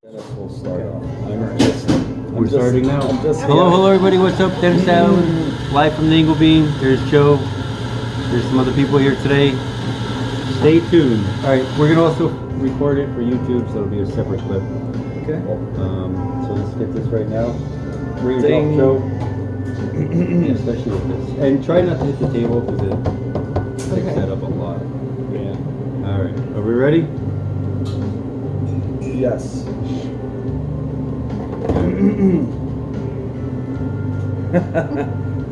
We'll start off. We're starting now. Hello, everybody. What's up? Dennis Allen, live from the Inglebeam. There's Joe. There's some other people here today. Stay tuned. All right, we're gonna also record it for YouTube, so it'll be a separate clip. Okay. So let's get this right now. Bring it Ding. up, Joe. Especially with this. And try not to hit the table because it picks that up a lot. Yeah. All right. Are we ready? Yes.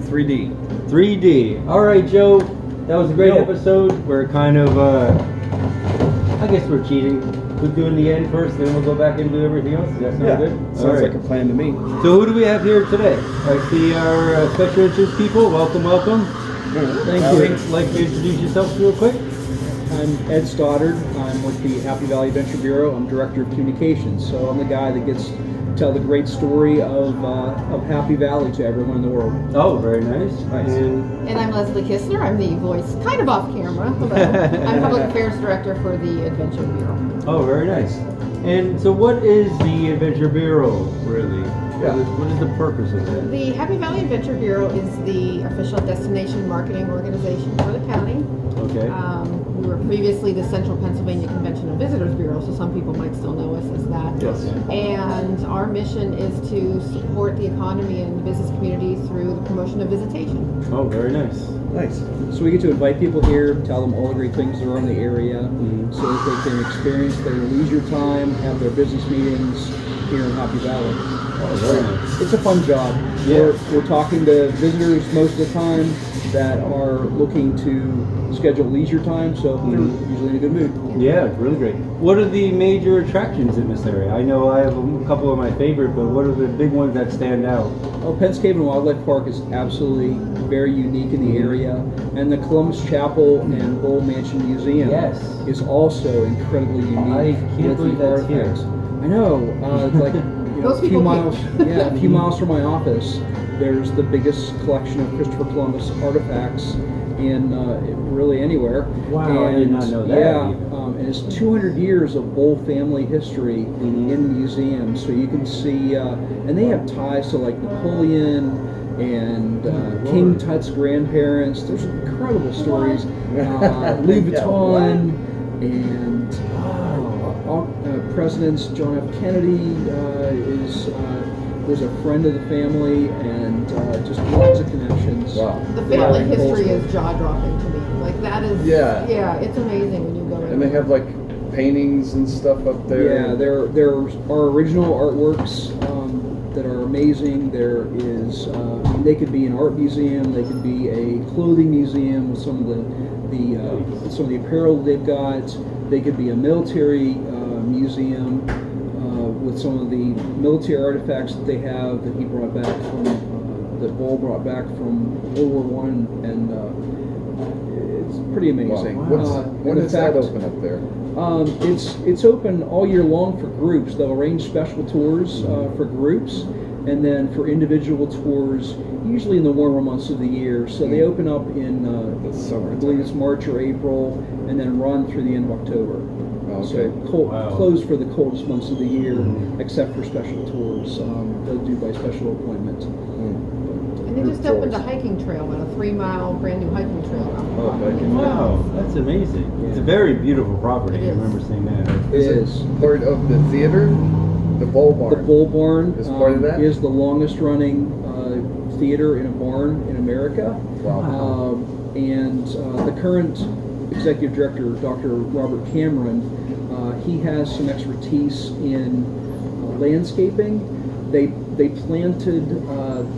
3D. 3D. All right, Joe. That was a great episode. We're kind of, I guess we're cheating. We'll do in the end first, then we'll go back and do everything else. Does that sound good? Sounds like a plan to me. So who do we have here today? I see our special interest people. Welcome, welcome. Thank you. Like to introduce yourself real quick? I'm Ed Stoddard. I'm with the Happy Valley Venture Bureau. I'm Director of Communications. So I'm the guy that gets to tell the great story of Happy Valley to everyone in the world. Oh, very nice. And I'm Leslie Kistler. I'm the voice, kind of off camera. Hello. I'm Public Affairs Director for the Adventure Bureau. Oh, very nice. And so what is the Adventure Bureau, really? Yeah. What is the purpose of that? The Happy Valley Adventure Bureau is the official destination marketing organization for the county. Okay. We were previously the Central Pennsylvania Convention and Visitors Bureau, so some people might still know us as that. Yes. And our mission is to support the economy and the business community through the promotion of visitation. Oh, very nice. Nice. So we get to invite people here, tell them all the great things that are in the area, so that they can experience their leisure time, have their business meetings here in Happy Valley. Oh, very nice. It's a fun job. Yeah. We're talking to visitors most of the time that are looking to schedule leisure time, so they're usually in a good mood. Yeah, it's really great. What are the major attractions in this area? I know I have a couple of my favorite, but what are the big ones that stand out? Oh, Penn's Cave and Wildlife Park is absolutely very unique in the area, and the Columbus Chapel and Bull Mansion Museum is also incredibly unique. I can't believe that's here. I know, it's like Most a few people miles. Yeah, a few miles from my office. There's the biggest collection of Christopher Columbus artifacts in really anywhere. Wow, I did not know that. Yeah, and it's 200 years of Bull family history in the museum, so you can see, and they have ties to like Napoleon and King Tut's grandparents. There's incredible stories. Louis Vuitton and Presidents. John F. Kennedy was a friend of the family, and just lots of connections. Wow. The family history is jaw-dropping to me. Like that is, Yeah. it's amazing when you go in. And they have like paintings and stuff up there. Yeah, there are original artworks that are amazing. There is, they could be an art museum, they could be a clothing museum with some of the apparel they've got. They could be a military museum with some of the military artifacts that they have that he brought back from that Bull brought back from World War One, and it's pretty amazing. Wow. When does that open up there? It's open all year long for groups. They'll arrange special tours for groups, and then for individual tours, usually in the warmer months of the year. So they open up in The summer. I believe it's March or April, and then run through the end of October. Okay. So closed for the coldest months of the year, except for special tours. They'll do by special appointment. And they just opened a hiking trail, a 3-mile brand new hiking trail. Wow, that's amazing. It's a very beautiful property. It I is. remember seeing that. Is it part of the theater? The Bull Barn. The Bull Barn is part of that? is the longest running theater in a barn in America. Wow. And the current executive director, Dr. Robert Cameron, he has some expertise in landscaping. They planted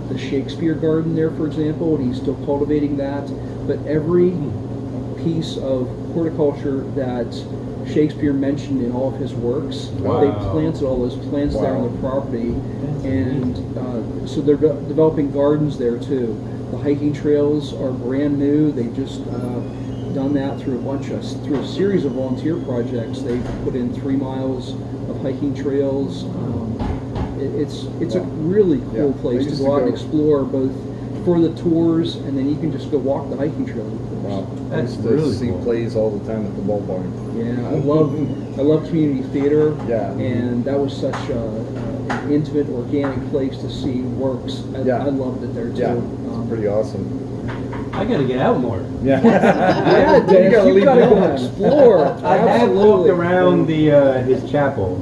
the Shakespeare Garden there, for example, and he's still cultivating that. But every piece of horticulture that Shakespeare mentioned in all of his works, they planted all those plants there on the property, and so they're developing gardens there too. The hiking trails are brand new. They just done that through a series of volunteer projects. They put in 3 miles of hiking trails. It's a really cool place to go out and explore both for the tours, and then you can just go walk the hiking trail. Wow. I That's used to really see cool. plays all the time at the Bowl Barn. Yeah, I love community theater. Yeah. And that was such an intimate, organic place to see works. Yeah. I loved it there too. Yeah, it's pretty awesome. I gotta get out more. Yeah. Yeah, You Dennis, gotta you've leave got to go behind. explore. I have walked Absolutely. around the his chapel,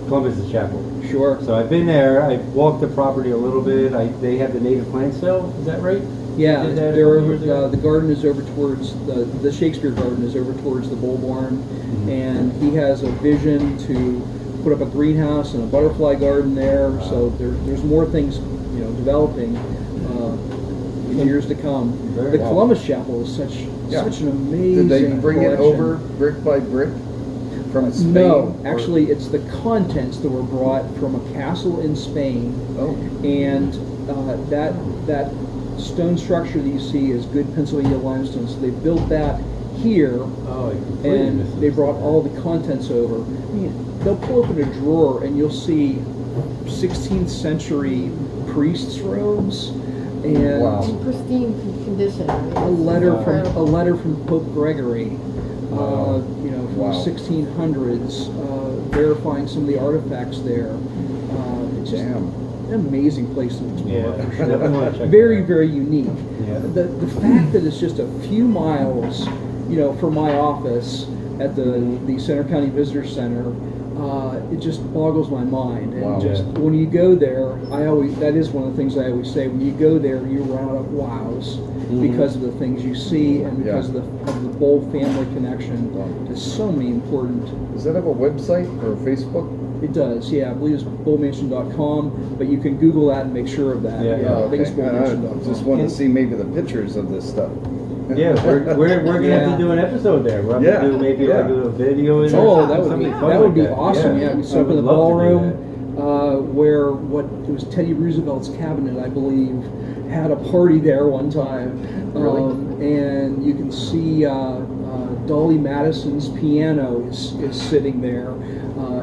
Columbus's chapel. Sure. So I've been there. I walked the property a little bit. They have the native plant sale. Is that right? Yeah, Did that a they're couple over, years ago? the garden is over towards, the Shakespeare garden is over towards the Bull Barn, and he has a vision to put up a greenhouse and a butterfly garden there, so there's more things, developing in years to come. Very The well. Columbus Chapel is such an amazing Did they bring it collection. over brick by brick from Spain? No, or- actually, it's the contents that were brought from a castle in Spain, Oh, and that stone structure that you see is good Pennsylvania limestone. So they built that here, Oh, I completely and missed they this. brought all the contents over. I mean, they'll pull open a drawer, and you'll see 16th century priests' robes, and Wow. In pristine condition. I mean, a it's letter incredible. from Pope Gregory, from Wow. the 1600s, verifying some of the artifacts there. It's just damn. an amazing place to explore. Yeah, definitely want to check. Very, it out. very unique. Yeah. The fact that it's just a few miles, from my office at the Center County Visitor Center, it just boggles my mind. And Wow. just when you go there, that is one of the things I always say. When you go there, you run out of wows because of the things you see and because of the Bowl family connection. There's so many important. Does that have a website or Facebook? It does, yeah. I believe it's bullmansion.com, but you can Google that and make sure of that. Yeah. Oh, I think it's okay. I bullmansion.com. just wanted to see maybe the pictures of this stuff. Yeah, we're gonna have Yeah. to do an episode there. We'll have Yeah, to do maybe yeah. like a video. In Oh, there, that would be something fun that would like be that. awesome. Yeah, we set up I in the would love to do ballroom where it was Teddy Roosevelt's cabinet, I believe, had a party there one time. Really? And you can see Dolly Madison's piano is sitting there,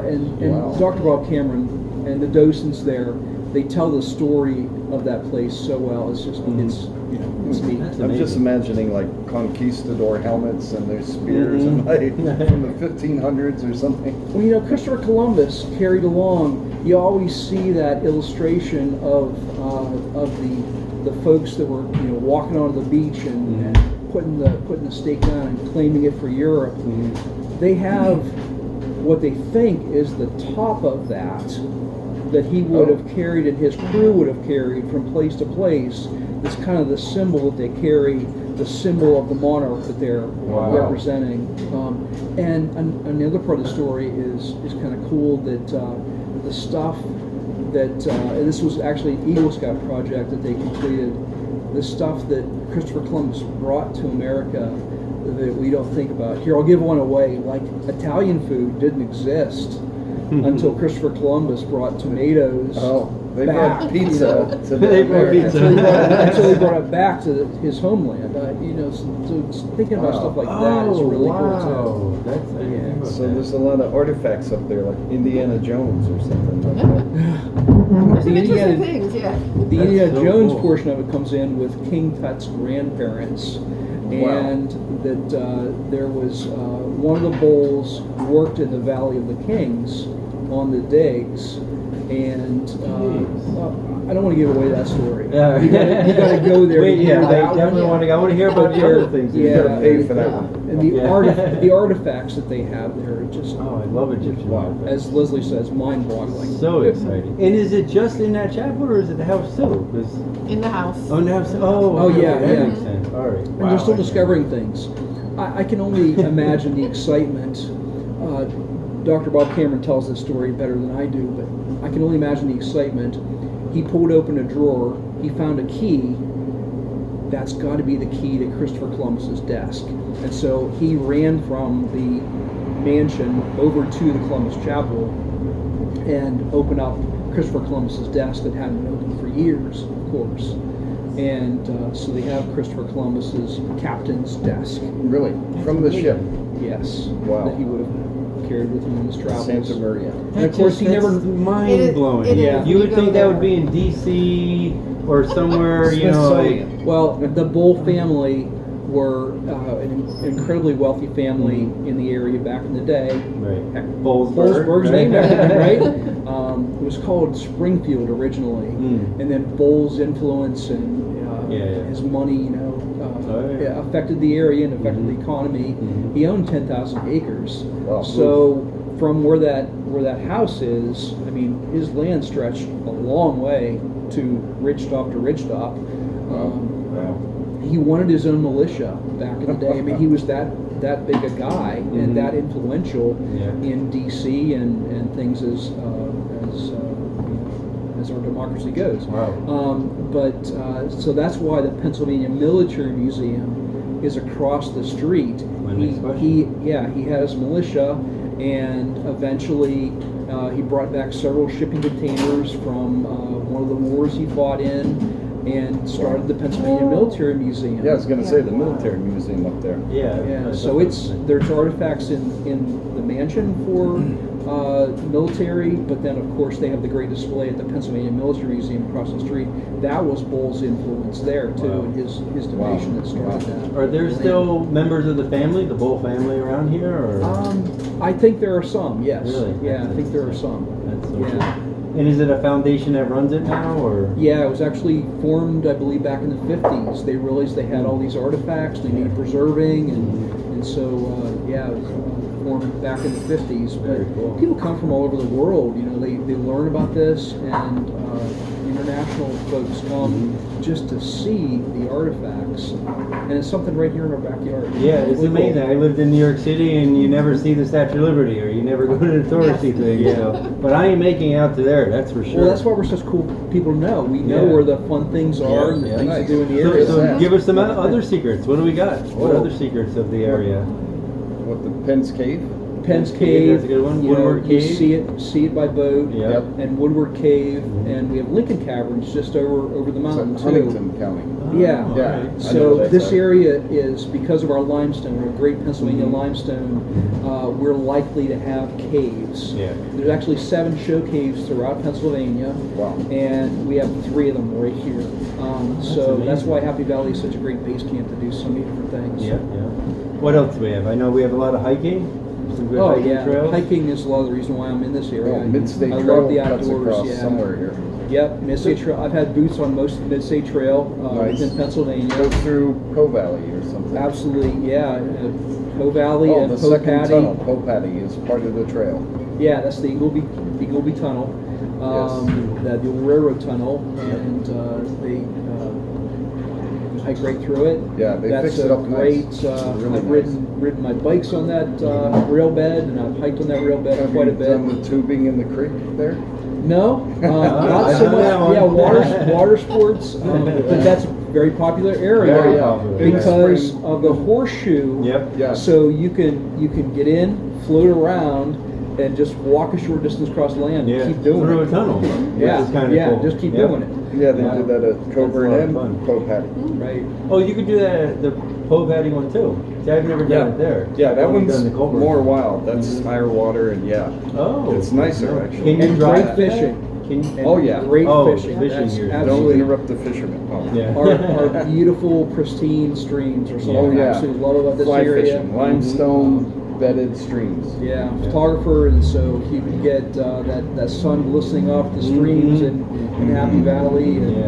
and Wow. Dr. Bob Cameron and the docents there, they tell the story of that place so well. It's just it's neat. That's I'm just amazing. imagining like conquistador helmets and their spears and like from the 1500s or something. Well, Christopher Columbus carried along. You always see that illustration of the folks that were walking onto the beach and putting the stake down and claiming it for Europe. They have what they think is the top of that he would have carried and his crew would have carried from place to place. It's kind of the symbol that they carry, the symbol of the monarch that they're Wow. representing. And another part of the story is kind of cool that the stuff that, and this was actually an Eagle Scout project that they completed, the stuff that Christopher Columbus brought to America that we don't think about. Here, I'll give one away. Like, Italian food didn't exist until Christopher Columbus brought tomatoes. Oh, they back, brought pizza to They brought America. pizza. Until he brought it back to his homeland. So thinking about Wow. stuff like that is really cool too. That's I didn't think about So that. there's a lot of artifacts up there, like Indiana Jones or something like that. There's some The interesting Indiana- things, yeah. The That's Indiana so Jones cool. portion of it comes in with King Tut's grandparents, and that there was one of the bulls worked in the Valley of the Kings on the digs, and I don't want to give away that story. Yeah. You gotta go there. Wait, to hear yeah, I that definitely one. want to go. I want to hear about the other things. You Yeah. gotta pay for that one. And the Yeah. the artifacts that they have there are just, Oh, I love Egyptian artifacts. as Leslie says, mind-boggling. So exciting. And is it just in that chapel or is it the house too? 'Cause- In the house. oh, in the house. Oh, Oh, okay, yeah, that yeah. makes sense. All right. And they're still discovering things. I can only imagine the excitement. Dr. Bob Cameron tells this story better than I do, but I can only imagine the excitement. He pulled open a drawer, he found a key. That's got to be the key to Christopher Columbus's desk. And so he ran from the mansion over to the Columbus Chapel and opened up Christopher Columbus's desk that hadn't been opened for years, of course. And so they have Christopher Columbus's captain's desk. Really? From the ship? Yes. Wow. That he would have carried with him on his travels. Santa Maria. And of course, he never. mind blowing. It is. Yeah. You would You think go that would there. be in D.C. or somewhere, you know, like. Smithsonian. Well, the Bull family were an incredibly wealthy family in the area back in the day. Right. Heck, Bowlesburg, Bowlesburg's right? named after him, right? It was called Springfield originally, and then Bull's influence and his money, you know, affected the area and affected the economy. He owned 10,000 acres. Wow. So from where that house is, I mean, his land stretched a long way to ridgetop to ridgetop. He wanted his own militia back in the day. I mean, he was that big a guy and that influential in D.C. and things as our democracy goes. Wow. So that's why the Pennsylvania Military Museum is across the street. He had his militia, and eventually he brought back several shipping containers from one of the wars he fought in, and started the Pennsylvania Military Museum. Yeah, I was going to say the military museum up there. Yeah, so there's artifacts in the mansion for military, but then of course they have the great display at the Pennsylvania Military Museum across the street. That was Bull's influence there too, and his donation that started that. Are there still members of the family, the Bull family, around here? Or? I think there are some, yes. Really? Yeah, I think there are some. That's so Yeah. cool. And is it a foundation that runs it now, or? Yeah, it was actually formed, I believe, back in the 50s. They realized they had all these artifacts they needed preserving, and so, it was formed back in the 50s. Very But cool. people come from all over the world, you know, they learn about this, and international folks come just to see the artifacts. And it's something right here in our backyard. Yeah, it's Really cool. amazing. I lived in New York City, and you never see the Statue of Liberty, or you never go to the touristy thing. So, but I ain't making it out to there. That's for sure. Well, that's why we're such cool people to know. We know Yeah. where the fun things are and the things nice. to do in the So, area. so give us some other secrets. What do we got? What Oh. other secrets of the area? What, the Penn's Cave? Penn's Cave, Cave, that's a good one. you know, Woodward you Cave. see it by boat, Yep. and Woodward Cave, and we have Lincoln Caverns just over the Is mountain that too. Huntington County? Yeah, Oh, Yeah. alright. I know So that's this right. area is, because of our limestone, our great Pennsylvania limestone, we're likely to have caves. Yeah. There's actually 7 show caves throughout Pennsylvania, Wow. and we have 3 of them right here. So that's amazing. why Happy Valley is such a great base camp to do so many different things. Yeah, yeah. What else do we have? I know we have a lot of hiking. Some good Oh hiking yeah, trails. hiking is a lot of the reason why I'm in this area. Oh, Mid-State I Trail love the cuts outdoors. across Yeah. somewhere here. Yep, Mid-State Trail. I've had boots on most of the Mid-State Trail Nice. within Pennsylvania. Goes through Poe Valley or something. Absolutely, yeah. Poe Valley Oh, and the Poe second Patty. tunnel, Poe Patty, is part of the trail. Yeah, that's the Ingleby Tunnel, the old railroad tunnel, and they hike right through it. Yeah, they That's fixed it a up nice. great. It's really I've nice. ridden my bikes on that rail bed, and I've hiked on that rail bed Have quite a you bit. done the tubing in the creek there? No, not I so know that much. one. Yeah, water sports, but that's a very popular area Very popular, yeah. because Spring. of the horseshoe. Yep. Yeah. So you can get in, float around, and just walk a short distance across land Yeah. and keep doing Through it. a tunnel. Yeah, Which is kind of yeah, cool. just keep Yep. doing it. Yeah, they Wow. did that at That's Coburn a lot of and fun. Poe Patty. Right. Oh, you could do that at the Poe Valley one too. See, I've never done it there. Yeah, that I've only one's done the Colburn. more wild. That's Mhm. higher water and yeah. Oh, It's nicer, no. actually. Can you And drive great that? fishing. Can you? And Oh, yeah. great Oh, fishing. fishing That's here. Don't absolutely. interrupt the fishermen. Oh. Yeah. Our beautiful, pristine streams are something Oh, I yeah. absolutely love about this Fly area. fishing, limestone bedded streams. Yeah, photographer, and so if you can get that sun glistening off the streams in Happy Valley, and Yeah.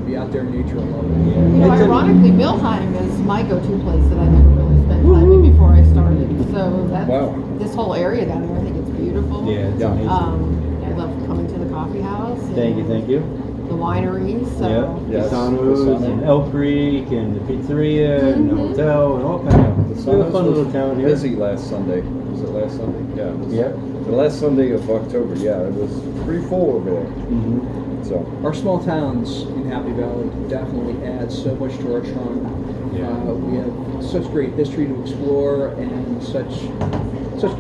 be out there in nature, I love it. Yeah. You know, It's a- ironically, Milheim is my go-to place that I never really spent time in before I started. So that's Wow. this whole area down there. I think it's beautiful. Yeah, it's Yeah. amazing. I love coming to the coffee house. And Thank you, thank you. The wineries. So Yeah, Yes, Casanos Casano. and Elk Creek and the pizzeria and the hotel and all kind of. The It's a fun little town here. Busy last Sunday. Was it last Sunday? Yeah. It was Yeah. The last Sunday of October. Yeah, it was pretty full over there. Mhm. So Our small towns in Happy Valley definitely add so much to our charm. Yeah. We have such great history to explore and such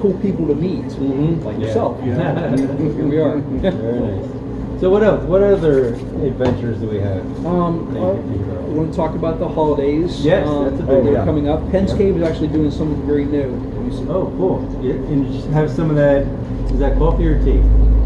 cool people to meet, Mhm. like Yeah. yourself. Here we are. Very nice. So what else? What other adventures do we have? We want to talk about the holidays. Yes, that's a big they're one. coming up. Penn's Yep. Cave is actually doing something very new. Let me see. Oh, cool. Yeah, and just have some of that. Is that coffee or tea?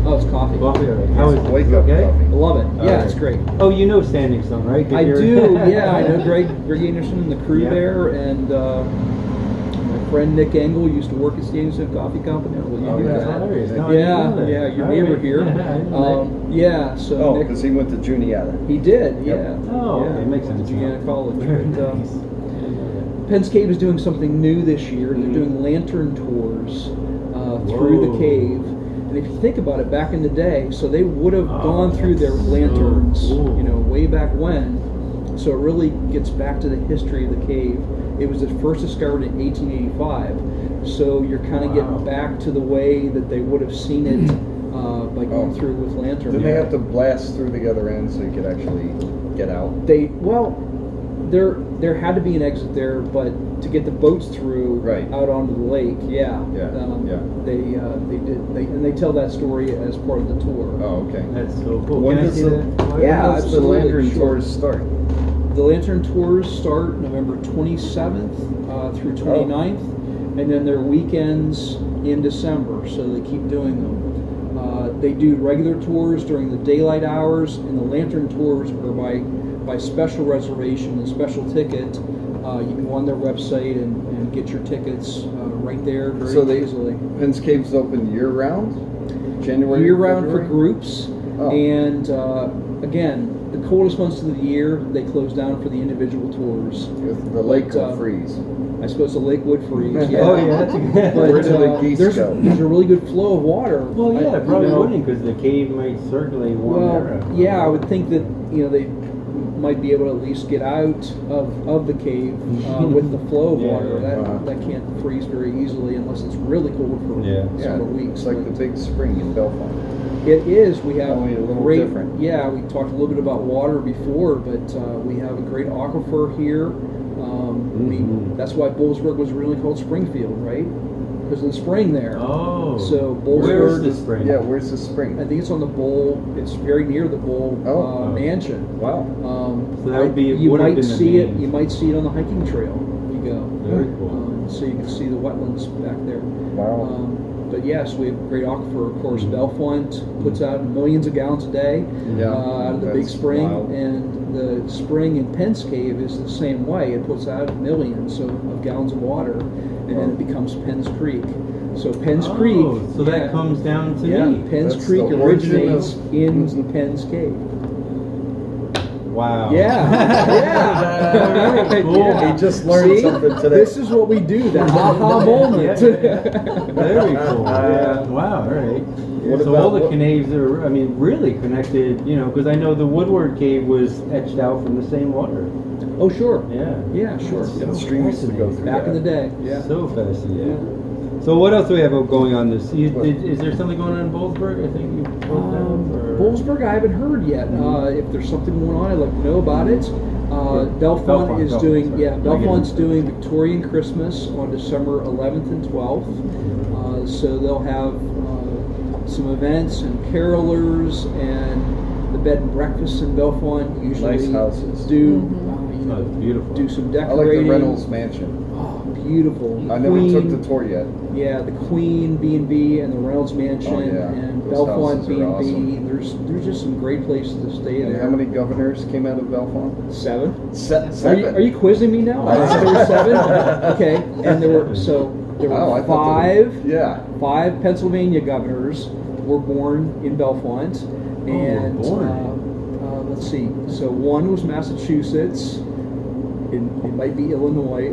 Oh, it's coffee. Coffee. All right. How is it? Wake Is it up okay? coffee. I love it. All Yeah, right. it's great. Oh, you know Standing Stone, right? 'Cause I you're- do. Yeah, I know Greg Anderson and the crew Yeah. there, and my friend Nick Engel used to work at Standing Stone Coffee Company. Well, you Oh, knew yeah. That's that. hilarious. No, I Yeah, didn't know that. yeah, your All neighbor right. here. Yeah, I didn't know Yeah, so Oh, Nick, because he went to Juniata. he did. Yep. Yeah. Oh, yeah. okay, makes sense. Juniata College. Very But, nice. Penn's Cave is doing something new this year. Mhm. They're doing lantern tours through the Whoa. cave. And if you think about it, back in the day, so they would have Oh, gone through their that's so lanterns, cool. you know, way back when. So it really gets back to the history of the cave. It was first discovered in 1885. So you're kind of Wow. getting back to the way that they would have seen it by going through with lanterns. Did they have to blast through the other end so you could actually get out? There had to be an exit there, but to get the boats through Right. out onto the lake, yeah, Yeah, yeah. They tell that story as part of the tour. Oh, okay. That's so cool. When Can I does see the, that? Yeah, when does the absolutely, lantern sure. tours start? The lantern tours start November 27th through 29th, and then there are weekends in December, so they keep doing them. They do regular tours during the daylight hours, and the lantern tours are by special reservation and special ticket. You can go on their website and get your tickets right there very So they, easily. Penn's Cave's open year round? January? Year round for February? groups, Oh. and again, the coldest months of the year they close down for the individual tours. The lake But, will freeze. I suppose the lake would freeze. Yeah. Oh yeah, that's a good. But, Where do the geese there's, go? there's a really good flow of water. Well, yeah, I- probably you know, wouldn't because the cave might circulate warm Well, air. yeah, I would think that they might be able to at least get out of the cave with the flow of Yeah, water. yeah. That can't freeze very easily unless it's really cold for Yeah. Yeah, several weeks. it's like the But big spring in Bellefonte. it is. We have Only a little great. different. Yeah, we talked a little bit about water before, but we have a great aquifer here. Mhm. That's why Bullsburg was originally called Springfield, right? Because of the spring there. Oh. So Where's Bullsburg. the spring? Yeah, where's the spring? I think it's on the Bull. It's very near the Bull Oh. mansion. Wow. So that would be- You would have might been the see it. main- You might see it on the hiking trail. If you go. Very cool. So you can see the wetlands back there. Wow. But yes, we have great aquifer. Of course, Bellefonte puts out millions of gallons a day Yeah, out of the big that's spring, wild. and the spring in Penn's Cave is the same way. It puts out millions of gallons of water, and then it becomes Penn's Creek. So Penn's Oh, Creek. so that comes down to Yeah, me. Penn's That's Creek the origin originates of- in Penn's Cave. Wow. Yeah, yeah. Very cool. Yeah. He just learned See? something today. This is what we do. That aha moment. Very cool. Yeah. Wow. All right. What So about all the what- caves are, I mean, really connected. You know, because I know the Woodward Cave was etched out from the same water. Oh, sure. Yeah. Yeah, sure. That's Yeah, the so stream used to go fascinating. through Back in the that. day. Yeah. So fascinating. So what else do we have going on this? Is there something going on in Bollesburg? I think you told them. Or? Bullsburg, I haven't heard yet. If there's something going on, I'd like to know about it. Bellefonte is doing, sorry. Bellefonte's doing Victorian Christmas on December 11th and 12th. So they'll have some events and carolers, and the bed and breakfast in Bellefonte usually Nice houses. do Oh, it's beautiful. do some I like decorating. the Reynolds Mansion. Oh, beautiful. I never took the tour yet. Yeah, the Queen B&B and the Reynolds Mansion Oh, yeah. and Those Bellefonte houses are B&B. awesome. There's just some great places to stay And there. how many governors came out of Bellefonte? 7. Seven. Are you quizzing me now? I thought there were 7. Okay, and there were Oh, I thought there were- 5. Yeah. 5 Pennsylvania governors were born in Bellefonte, and let's see. So one was Massachusetts. It might be Illinois.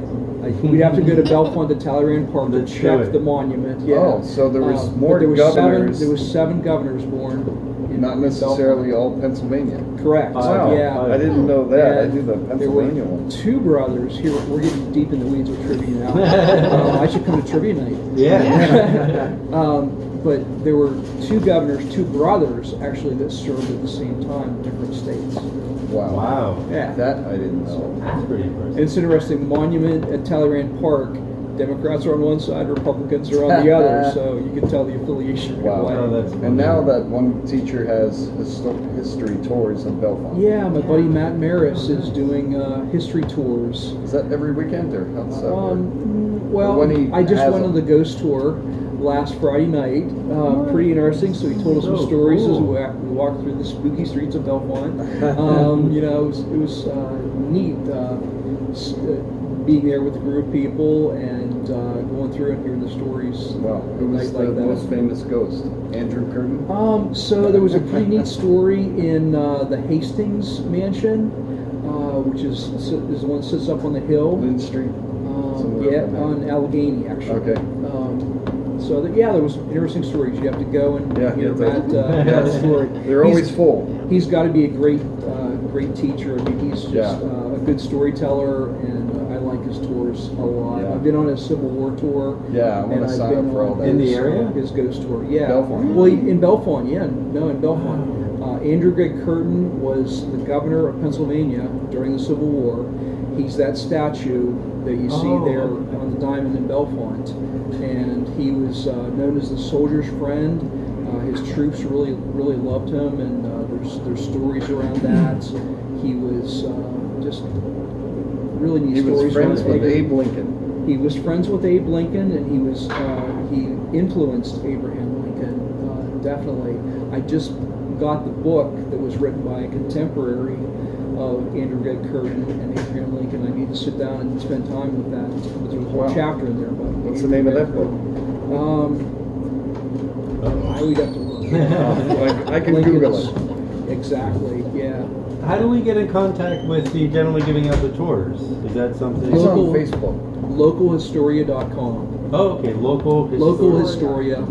We'd have to go to Bellefonte to Talleyrand Park to Let's do check it. the monument. Yeah. Oh, so there was But more there was governors. There was 7 governors born. In Not necessarily Bellefonte. all Pennsylvania. Correct. Wow. Yeah. I didn't know that. I And knew the there were Pennsylvania one. 2 brothers. Here, we're getting deep in the weeds with trivia now. I should come to trivia night. Yeah. But there were 2 governors, 2 brothers, actually, that served at the same time in different states. Wow. Wow. Yeah. That I didn't know. That's pretty impressive. It's interesting. Monument at Talleyrand Park Democrats are on one side, Republicans are on the other, so you can tell the affiliation right Wow. away. Oh, that's And now that one teacher has history tours of Bellefonte. Yeah, my buddy Matt Maris is doing history tours. Is that every weekend or how's that work? Well, When he I just has went on the them. ghost tour last Friday night. Pretty interesting. So he told us some Oh, stories as cool. we walked through the spooky streets of Bellefonte. You know, it was neat being there with a group of people and going through and hearing the stories. Wow, who was the most famous ghost? Andrew Curtin? So there was a pretty neat story in the Hastings mansion, which is the one that sits up on the hill. Lynn Street? Somewhere Yeah, up in there. on Allegheny, actually. Okay. So there was interesting stories. You have to go and Yeah, hear yeah, Matt yeah. the story. They're always full. He's got to be a great teacher. I mean, he's just Yeah. a good storyteller, and I like his tours a lot. Yeah. I've been on his Civil War tour. Yeah, I want and to I've sign been up for all on that. In the his, area? his ghost tour. Yeah. Bellefonte? Well, in Bellefonte, yeah. No, in Bellefonte. Andrew Gregg Curtin was the governor of Pennsylvania during the Civil War. He's that statue that you see Oh, there okay. on the diamond in Bellefonte. And he was known as the soldier's friend. His troops really loved him, and there's stories around that. He was just really neat He stories was friends around with Abe. Abe Lincoln. He was friends with Abe Lincoln, and he influenced Abraham Lincoln, definitely. I just got the book that was written by a contemporary of Andrew Gregg Curtin and Abraham Lincoln. I need to sit down and spend time with that. But there's a whole Wow. chapter in there. But What's the name of that book? I would have to look. I can Google it. Exactly, yeah. How do we get in contact with the gentleman giving out the tours? Is that something? He's on Local- Facebook. Localhistoria.com. Oh, okay. Local Local Historia.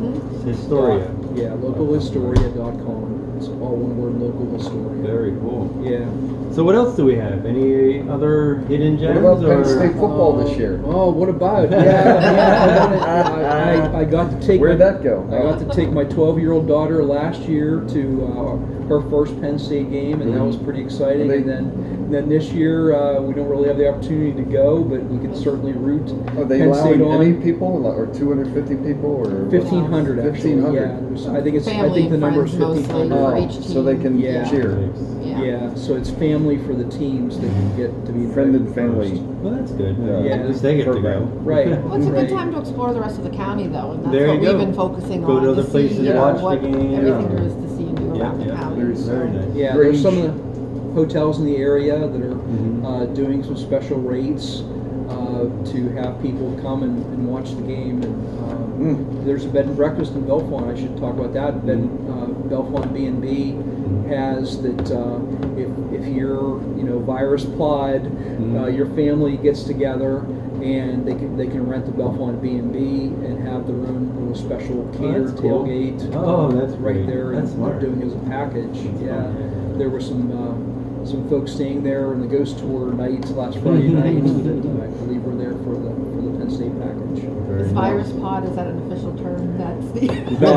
Historia. Yeah, localhistoria.com. It's all one word, Local Historia. Very cool. Yeah. So what else do we have? Any other hidden What gems? about Penn or? State football this year? Oh, what about? Yeah, I got to take. Where'd that go? I got to take my 12-year-old daughter last year to her first Penn State game, and that was pretty exciting. They- And then this year we don't really have the opportunity to go, but we can certainly root Are they Penn State allowing any on. people, or 250 people, or 1,500 actually. 1,500. Yeah, I think it's. I Family think the number is and friends 1,500. mostly. For each so they can Yeah. cheer. Yeah, so it's family for the teams that can get to be Friend and invited family. first. Well, that's good. Yeah. At least they get to go. Program. Right. Well, it's a good Right. time to explore the rest of the county, though, and that's There what you we've go. been focusing Go on. to other see, places, you know, watch the what game. everything there is to see and do Yeah, around the yeah. county. There's- so. Very nice. Yeah, Grange. there's some of the hotels in the area that are Mhm. doing some special rates to have people come and watch the game. And there's a bed and breakfast in Bellefonte. I should talk about that. Bellefonte B&B has that if you're virus pod, your family gets together and they can rent the Bellefonte B&B and have their own little special catered that's cool. tailgate. Oh, that's right great. there. That's and smart. They're doing it as a package. That's Yeah, fun. there were some folks staying there on the ghost tour night last Friday night that I believe were there for the Penn State package. Very Is nice. virus pod, is that an official term? That's the. No,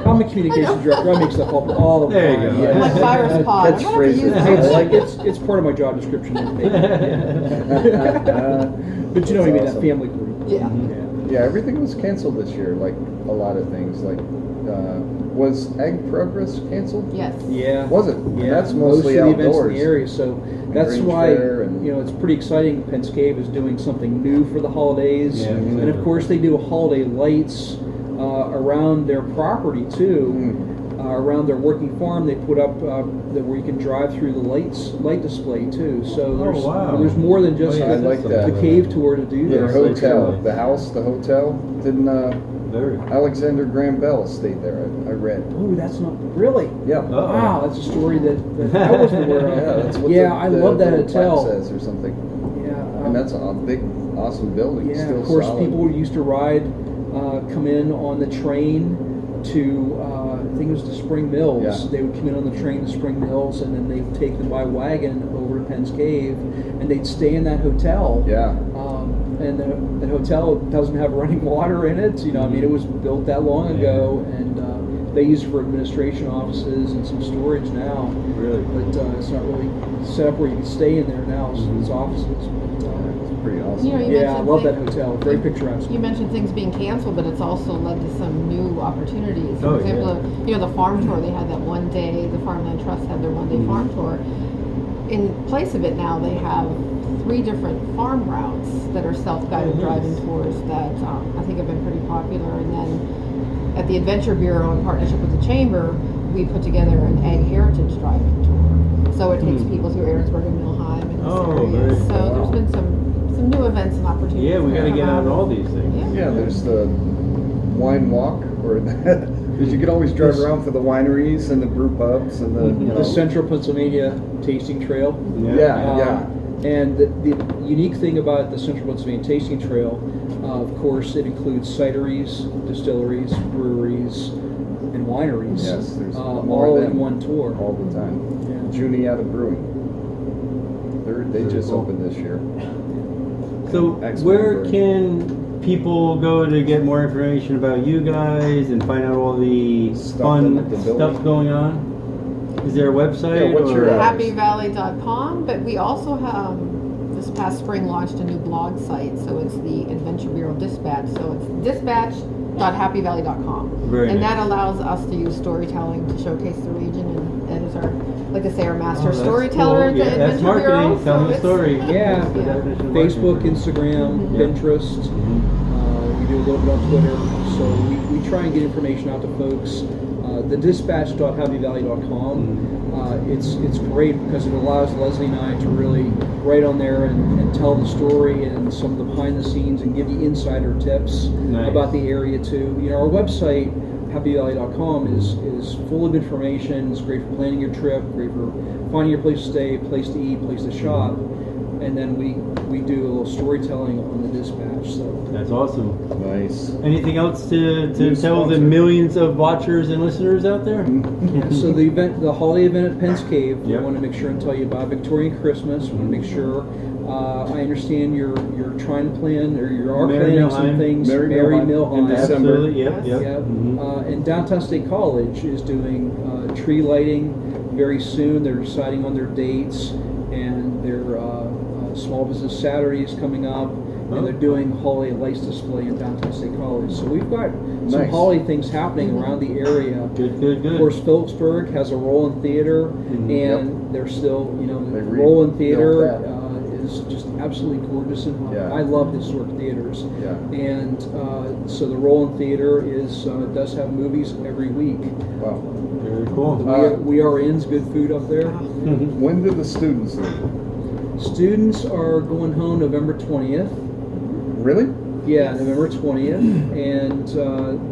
I'm a communications director. I make stuff up all the There you time. go. Yeah. Like virus pod. I'm gonna have to Catchphrases. use It's that. like it's part of my job description. But you know what I mean? That's That awesome. family group. Yeah. Yeah, everything was canceled this year, like a lot of things. Like, was Ag Progress canceled? Yes. Yeah. Was it? And Yeah, that's most mostly of the events in outdoors. the area. So that's Grange why Fair and- it's pretty exciting. Penn Cave is doing something new for the holidays, Yeah, and of exactly. course they do holiday lights around their property too. Around their working farm, they put up where you can drive through the light display too. So there's wow. there's more than just Oh, yeah, I like the that. cave tour to do The this. hotel, Nice. the house, the hotel. Didn't Very. Alexander Graham Bell stayed there? I read. Oh, that's not really. Yeah. Oh. Wow, that's a story that I wasn't aware of. Yeah, that's what Yeah, the, I the love that little plaque hotel. says or something. Yeah, And that's a big, awesome building. yeah. Still Of course, solid. people used to ride, come in on the train to I think it was to Spring Mills. Yeah. They would come in on the train to Spring Mills, and then they'd take them by wagon over to Penn's Cave, and they'd stay in that hotel. Yeah. And the hotel doesn't have running water in it. I mean, it was built that long ago, and They use it for administration offices and some storage now, Really? but it's not really set up where you can stay in there now. So it's offices. But, It's pretty awesome. You know, you yeah, I mentioned love that things- hotel. Very picturesque. You mentioned things being canceled, but it's also led to some new opportunities. Oh, For example, yeah. you know, the farm tour, they had that one day, the Farmland Trust had their one-day farm tour. In place of it now, they have 3 different farm routes that are self-guided Oh, nice. driving tours that I think have been pretty popular. And then at the Adventure Bureau, in partnership with the Chamber, we put together an Ag Heritage driving tour. So it takes people through Aaronsburg and Milheim and this Oh, area. very So cool. there's been some new events and opportunities. Yeah, we that got to come get out on of all it. these things. Yeah. Yeah, there's the wine walk, or because you can always drive around for the wineries and the brew pubs and the, you know. The Central Pennsylvania Tasting Trail. Yeah. And the unique thing about the Central Pennsylvania Tasting Trail, of course, it includes cideries, distilleries, breweries, and wineries. Yes, there's more all of in them one tour. all the time. Yeah. Juniata Brewing. They Very just cool. opened this year. So Excellent where brewing. can people go to get more information about you guys and find out all the Stuff fun at the building. stuff going on? Is there a website? Yeah, what's or? your happyvalley.com, but we also have this past spring launched a new blog site, so it's the Adventure Bureau Dispatch, so it's dispatch.happyvalley.com. Very And nice. that allows us to use storytelling to showcase the region, and Ed is our, like I say, our Oh, master that's storyteller cool. at the Yeah, Adventure that's marketing. Bureau. Tell so them the it's- story. Yeah. The definition of Facebook, marketing. Instagram, Yeah. Pinterest. We do a little bit on Twitter. So we try and get information out to folks. The dispatch.happyvalley.com. It's great because it allows Leslie and I to really write on there and tell the story and some of the behind the scenes and give you insider tips Nice. about the area too. You know, our website happyvalley.com is full of information. It's great for planning your trip, great for finding your place to stay, place to eat, place to shop. And then we do a little storytelling on the dispatch. So That's awesome. Nice. Anything else to New tell the sponsor. millions of watchers and listeners out there? So the event, the holiday event at Penn's Cave, we Yep. want to make sure and tell you about Victorian Christmas. We want to make sure. I understand you're trying to plan, or you are Mary planning some Milheim. things. Mary Mary Milheim. Milheim. In December. Absolutely. Yep. Yep. Yep. Mhm. And Downtown State College is doing tree lighting very soon. They're deciding on their dates, and their Small Business Saturday is coming up, Oh. and they're doing holiday lights display in Downtown State College. So we've got some Nice. holiday things happening around the area. Good. Good. Good. Of course, Phillipsburg has a roll-in theater, Mhm. and they're still, you know, They the roll-in rebuilt theater that. is just absolutely gorgeous, and Yeah. I love historic theaters. Yeah. And so the roll-in theater does have movies every week. Wow. Very cool. We are in's good food up there. When do the students leave? Students are going home November 20th. Really? Yeah, November 20th, and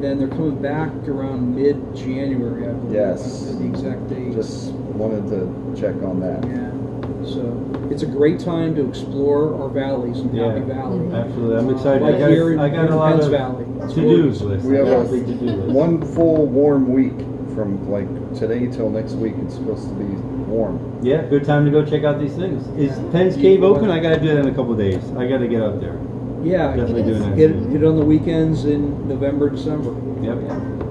then they're coming back around mid-January, I believe. Yes. The exact date. Just wanted to check on that. Yeah. So it's a great time to explore our valleys in Yeah. Happy Valley. Absolutely. I'm excited. Like here in I got a lot Penns of Valley. It's to-dos gorgeous. list. We have I got a big to-do list. One full warm week from like today till next week. It's supposed to be warm. Yeah, good time to go check out these things. Is Yeah. Penn's Cave open? I gotta do that in a couple of days. I gotta get up there. Yeah, Definitely It doing is. that. hit soon. it on the weekends in November, December. Yep.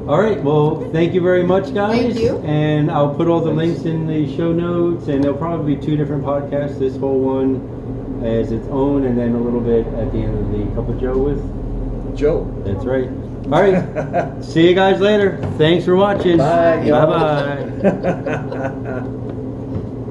All right. Well, thank you very much, guys. Thank you. And I'll put all the Thanks. links in the show notes, and there'll probably be 2 different podcasts. This whole one as its own, and then a little bit at the end of the Cup of Joe with. Joe. That's right. All right. See you guys later. Thanks for watching. Bye, y'all. Bye-bye.